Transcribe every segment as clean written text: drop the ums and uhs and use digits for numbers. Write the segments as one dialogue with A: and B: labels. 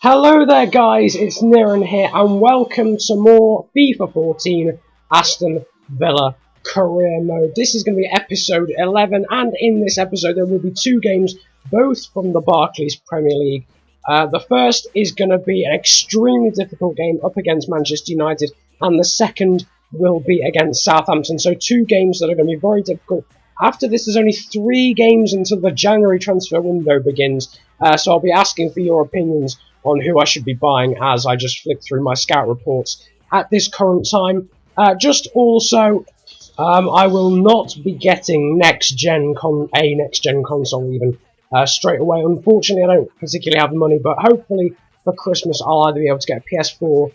A: Hello there guys, it's Niran here and welcome to more FIFA 14 Aston Villa career mode. This is going to be episode 11 and in this episode there will be two games, both from the Barclays Premier League. The first is going to be an extremely difficult game up against Manchester United and the second will be against Southampton. So two games that are going to be very difficult. After this, there's only 3 games until the January transfer window begins, so I'll be asking for your opinions on who I should be buying as I just flick through my scout reports at this current time. I will not be getting a next gen console even straight away. Unfortunately, I don't particularly have the money, but hopefully for Christmas I'll either be able to get a PS4,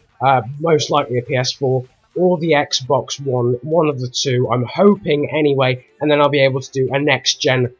A: most likely a PS4, or the Xbox one of the two, I'm hoping anyway, and then I'll be able to do a next-gen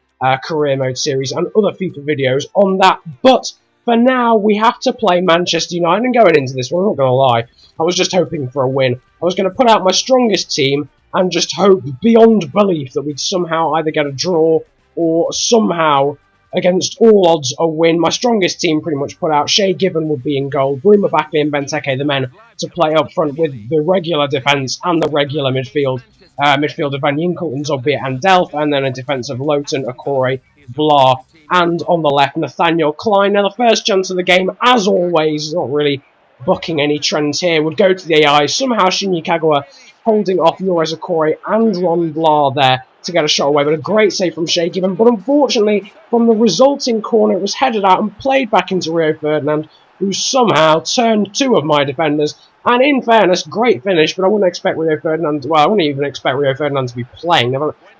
A: career mode series and other FIFA videos on that. But for now, we have to play Manchester United, and going into this one, I'm not going to lie, I was just hoping for a win. I was going to put out my strongest team and just hope beyond belief that we'd somehow either get a draw or somehow, against all odds, a win. My strongest team pretty much put out. Shay Given would be in goal, Bruma, Backley and Benteke the men to play up front with the regular defence and the regular midfield. Midfield of Van Yinkel, Zogbia and Delph, and then a defence of Lowton, Okore, Blah, and on the left, Nathaniel Klein. Now the first chance of the game, as always, not really bucking any trends here, would go to the AI. Somehow Shinji Kagawa holding off Yorez Okore and Ron Blah there to get a shot away, but a great save from Shay Given. But unfortunately, from the resulting corner, it was headed out and played back into Rio Ferdinand, who somehow turned 2 of my defenders. And in fairness, great finish, but I wouldn't expect Rio Ferdinand, well, I wouldn't even expect Rio Ferdinand to be playing,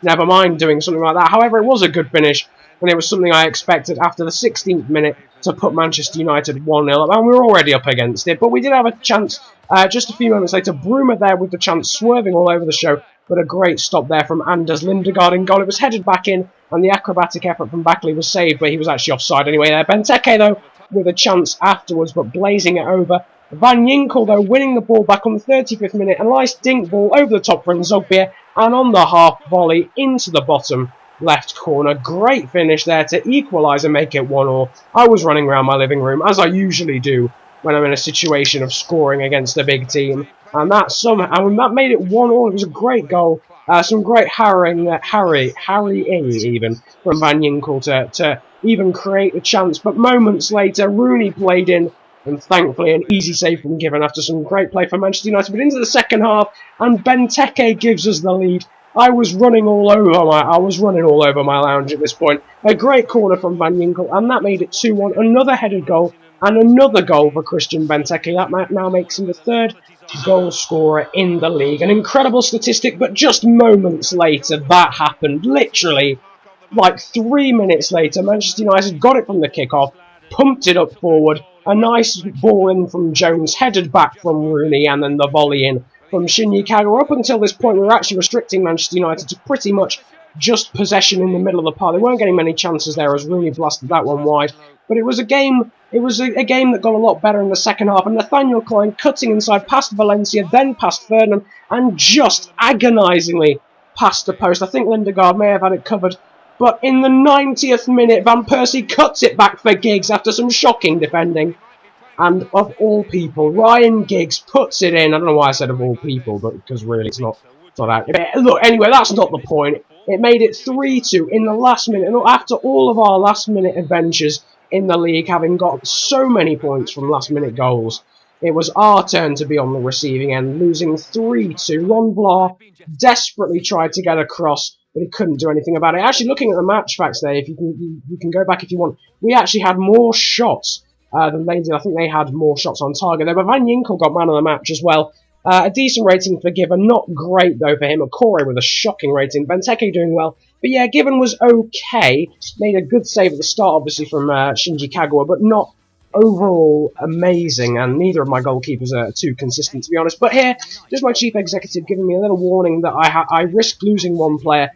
A: never mind doing something like that. However, it was a good finish, and it was something I expected after the 16th minute to put Manchester United 1-0 up, and we were already up against it, but we did have a chance just a few moments later. Bruma there with the chance, swerving all over the show, but a great stop there from Anders Lindegaard in goal. It was headed back in, and the acrobatic effort from Backley was saved, but he was actually offside anyway there. Benteke, though, with a chance afterwards, but blazing it over. Van Yinkel, though, winning the ball back on the 35th minute. A nice dink ball over the top for Zogbia, and on the half volley into the bottom left corner. Great finish there to equalise and make it 1-1. I was running around my living room, as I usually do when I'm in a situation of scoring against a big team. And that that made it 1-1. It was a great goal. Some great harrying even from Van Yinkel to even create the chance. But moments later, Rooney played in, and thankfully an easy save from Given after some great play for Manchester United. But into the second half, and Benteke gives us the lead. I was running all over my lounge at this point. A great corner from Van Yinkel, and that made it 2-1. Another headed goal, and another goal for Christian Benteke. That now makes him the 3rd goal scorer in the league. An incredible statistic, but just moments later, that happened. Literally, like 3 minutes later, Manchester United got it from the kickoff, pumped it up forward. A nice ball in from Jones, headed back from Rooney, and then the volley in from Shinji Kagawa. Up until this point, we were actually restricting Manchester United to pretty much just possession in the middle of the park. They weren't getting many chances there as Rooney blasted that one wide. But it was a game. It was a game that got a lot better in the second half. And Nathaniel Klein cutting inside past Valencia, then past Ferdinand, and just agonisingly past the post. I think Lindegaard may have had it covered. But in the 90th minute, Van Persie cuts it back for Giggs after some shocking defending. And of all people, Ryan Giggs puts it in. I don't know why I said of all people, but because really it's not that. Look, anyway, that's not the point. It made it 3-2 in the last minute. And after all of our last-minute adventures in the league, having got so many points from last-minute goals, it was our turn to be on the receiving end, losing 3-2. Ron Blah desperately tried to get across, but he couldn't do anything about it. Actually, looking at the match facts there, if you can go back if you want, we actually had more shots than they did. I think they had more shots on target there, but Van Yinkel got man of the match as well. A decent rating for Given, not great though for him. Okore with a shocking rating. Benteke doing well, but yeah, Given was okay. Made a good save at the start, obviously from Shinji Kagawa, but not overall amazing. And neither of my goalkeepers are too consistent, to be honest. But here, just my chief executive giving me a little warning that I risked losing one player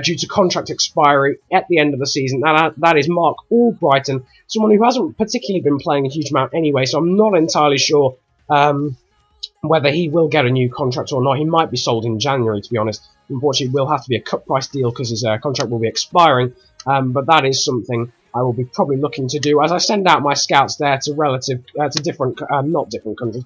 A: due to contract expiry at the end of the season. That is Mark Albrighton, someone who hasn't particularly been playing a huge amount anyway, so I'm not entirely sure whether he will get a new contract or not. He might be sold in January, to be honest. Unfortunately, it will have to be a cut price deal because his contract will be expiring, but that is something I will be probably looking to do as I send out my scouts there to different, not different countries,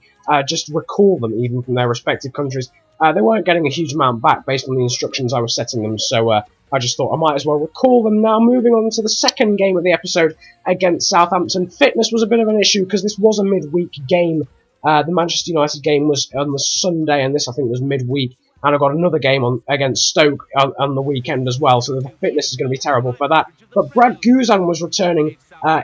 A: just recall them even from their respective countries. They weren't getting a huge amount back based on the instructions I was setting them, so I just thought I might as well recall them now. Moving on to the second game of the episode against Southampton. Fitness was a bit of an issue because this was a midweek game. The Manchester United game was on the Sunday, and this I think was midweek. And I've got another game against Stoke on the weekend as well, so the fitness is going to be terrible for that. But Brad Guzan was returning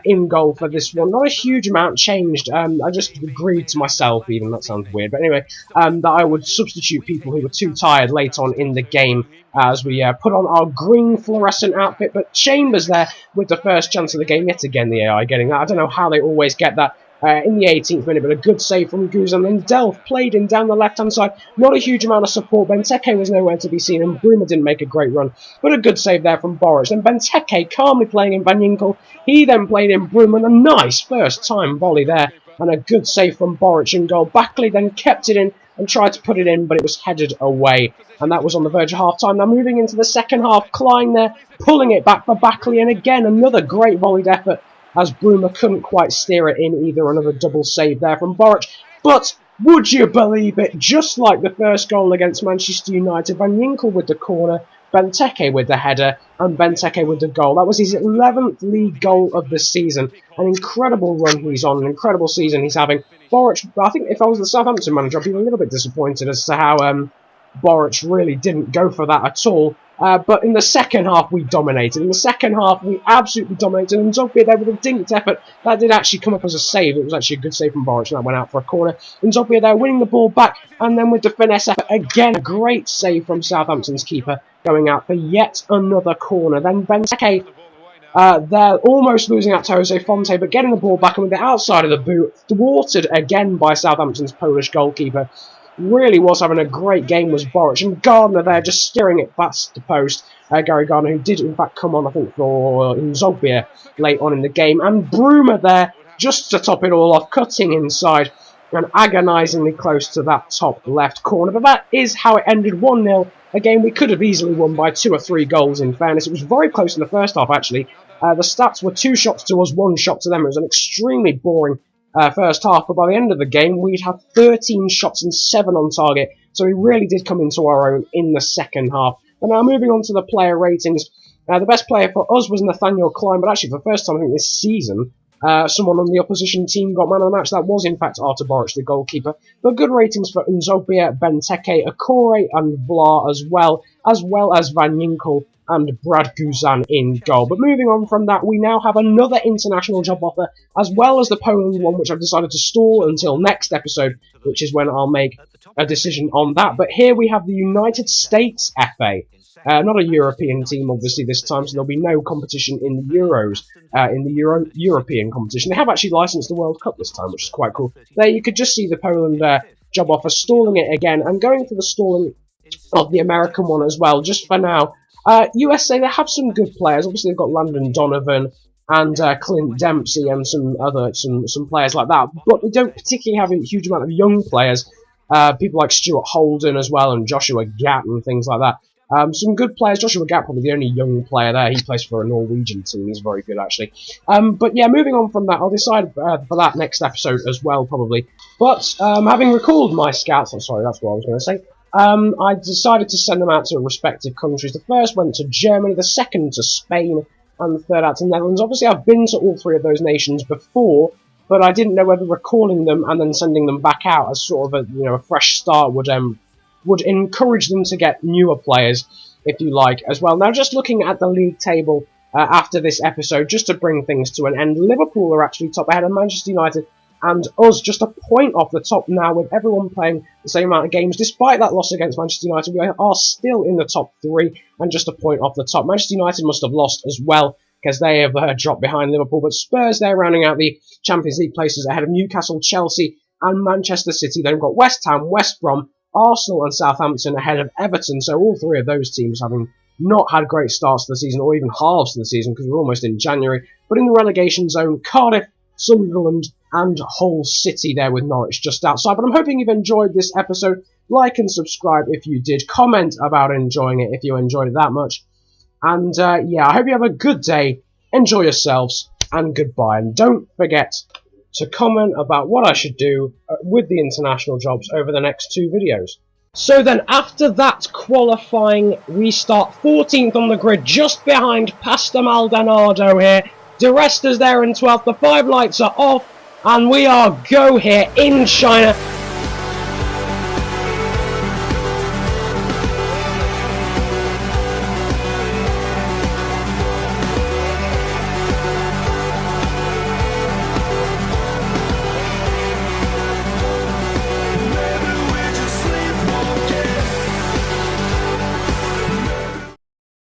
A: in goal for this one. Not a huge amount changed. I just agreed to myself, even that sounds weird, but anyway, that I would substitute people who were too tired late on in the game as we put on our green fluorescent outfit. But Chambers there with the first chance of the game, yet again the AI getting that. I don't know how they always get that. In the 18th minute, but a good save from Guzan. Then Delph played in down the left-hand side. Not a huge amount of support. Benteke was nowhere to be seen, and Bruma didn't make a great run. But a good save there from Boric. Then Benteke calmly playing in Van Ginkel. He then played in Bruma, and a nice first-time volley there. And a good save from Boric in goal. Backley then kept it in and tried to put it in, but it was headed away. And that was on the verge of half-time. Now moving into the second half, Klein there, pulling it back for Backley. And again, another great volleyed effort, as Bruma couldn't quite steer it in either. Another double save there from Boric. But would you believe it, just like the first goal against Manchester United, Van Ginkel with the corner, Benteke with the header, and Benteke with the goal. That was his 11th league goal of the season. An incredible run he's on, an incredible season he's having. Boric, I think if I was the Southampton manager, I'd be a little bit disappointed as to how Boric really didn't go for that at all. But in the second half, we dominated. In the second half, we absolutely dominated. And Zogbia there with a dinked effort. That did actually come up as a save. It was actually a good save from Boric, and that went out for a corner. And Zogbia there winning the ball back. And then with the finesse effort, again, a great save from Southampton's keeper, going out for yet another corner. Then Benteke there, almost losing out to Jose Fonte, but getting the ball back and with the outside of the boot, thwarted again by Southampton's Polish goalkeeper. Really was having a great game, was Boric, and Gardner there just steering it past the post. Gary Gardner, who did in fact come on, I think, for Zogbia late on in the game. And Bruma there, just to top it all off, cutting inside and agonisingly close to that top left corner. But that is how it ended, 1-0. A game we could have easily won by 2 or 3 goals, in fairness. It was very close in the first half, actually. The stats were 2 shots to us, 1 shot to them. It was an extremely boring first half, but by the end of the game, we'd had 13 shots and 7 on target, so we really did come into our own in the second half. But now moving on to the player ratings, the best player for us was Nathaniel Klein, but actually for the first time I think this season, someone on the opposition team got man of the match. That was in fact Artur Boric, the goalkeeper. But good ratings for Nzogbia, Benteke, Akore and Vla as well as Van Ginkel and Brad Guzan in goal. But moving on from that, we now have another international job offer, as well as the Poland one, which I've decided to stall until next episode, which is when I'll make a decision on that. But here we have the United States FA. Not a European team, obviously, this time, so there'll be no competition in the Euros, in the European competition. They have actually licensed the World Cup this time, which is quite cool. There you could just see the Poland job offer, stalling it again, and going for the stalling of the American one as well, just for now. USA, they have some good players. Obviously, they've got Landon Donovan and Clint Dempsey and some players like that. But they don't particularly have a huge amount of young players. People like Stuart Holden as well and Joshua Gatt and things like that. Some good players. Joshua Gatt, probably the only young player there. He plays for a Norwegian team. He's very good, actually. But yeah, moving on from that, I'll decide for that next episode as well, probably. But having recalled my scouts, I'm sorry, that's what I was going to say. I decided to send them out to respective countries. The first went to Germany, the second to Spain, and the third out to the Netherlands. Obviously, I've been to all 3 of those nations before, but I didn't know whether recalling them and then sending them back out as sort of a fresh start would encourage them to get newer players, if you like, as well. Now, just looking at the league table after this episode, just to bring things to an end, Liverpool are actually top ahead of Manchester United and us, just a point off the top now, with everyone playing the same amount of games. Despite that loss against Manchester United, we are still in the top 3 and just a point off the top. Manchester United must have lost as well, because they have dropped behind Liverpool. But Spurs, they're rounding out the Champions League places ahead of Newcastle, Chelsea and Manchester City. They've got West Ham, West Brom, Arsenal and Southampton ahead of Everton. So all 3 of those teams having not had great starts to the season, or even halves to the season, because we're almost in January. But in the relegation zone, Cardiff, Sunderland and Hull City there with Norwich just outside. But I'm hoping you've enjoyed this episode. Like and subscribe if you did. Comment about enjoying it if you enjoyed it that much. And yeah, I hope you have a good day, enjoy yourselves, and goodbye. And don't forget to comment about what I should do with the international jobs over the next 2 videos. So then, after that qualifying, we start 14th on the grid, just behind Pastor Maldonado here. De Resta's there in 12th, the 5 lights are off, and we are go here in China.